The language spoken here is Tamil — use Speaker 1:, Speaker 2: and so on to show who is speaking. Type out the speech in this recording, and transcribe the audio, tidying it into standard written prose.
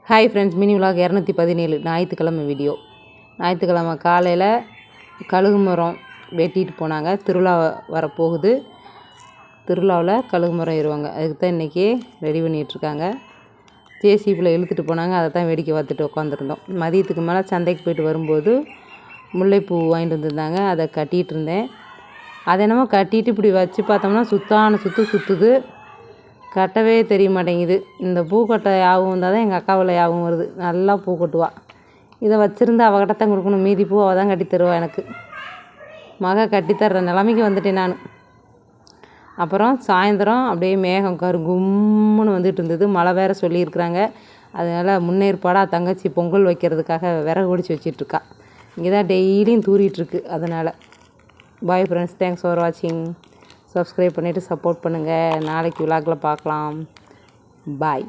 Speaker 1: ஹாய் ஃப்ரெண்ட்ஸ், மினி விலாக் 217 ஞாயிற்றுக்கிழமை வீடியோ. ஞாயிற்றுக்கிழமை காலையில் கழுகு மரம் வெட்டிட்டு போனாங்க. திருவிழா வரப்போகுது. திருவிழாவில் கழுகு மரம் ஏறுவாங்க. அதுக்கு தான் இன்றைக்கி ரெடி பண்ணிகிட்ருக்காங்க. ஜேசிபியில் இழுத்துட்டு போனாங்க. அதை தான் வேடிக்கை பார்த்துட்டு உட்காந்துருந்தோம். மதியத்துக்கு மேலே சந்தைக்கு போயிட்டு வரும்போது முல்லைப்பூ வாங்கிட்டு வந்துருந்தாங்க. அதை கட்டிகிட்டு இருந்தேன். அதை என்னமோ கட்டிட்டு இப்படி வச்சு பார்த்தோம்னா சுற்றுது. கட்டவே தெரிய மாட்டேங்குது. இந்த பூ கட்டை ஞாபகம் வந்தால் தான் எங்கள் அக்காவில் ஞாபகம் வருது. நல்லா பூ கட்டுவாள். இதை வச்சுருந்து அவகிட்ட தான் கொடுக்கணும். மீதி பூ அவள் தான் கட்டி தருவாள் எனக்கு. கட்டித்தர்ற நிலைமைக்கு வந்துட்டேன் நான். அப்புறம் சாயந்தரம் அப்படியே மேகம் கும்முன்னு வந்துட்டு இருந்தது. மழை வேறு சொல்லியிருக்கிறாங்க. அதனால் முன்னேற்பாடாக தங்கச்சி பொங்கல் வைக்கிறதுக்காக விறகு ஒடிச்சு வச்சிட்ருக்கா. இங்கே தான் டெய்லியும் தூரிகிட்ருக்கு. அதனால் பாய் ஃப்ரெண்ட்ஸ், தேங்க்ஸ் ஃபார் வாட்சிங். சப்ஸ்கிரைப் பண்ணிவிட்டு சப்போர்ட் பண்ணுங்கள். நாளைக்கு விலாகில் பார்க்கலாம். பாய்.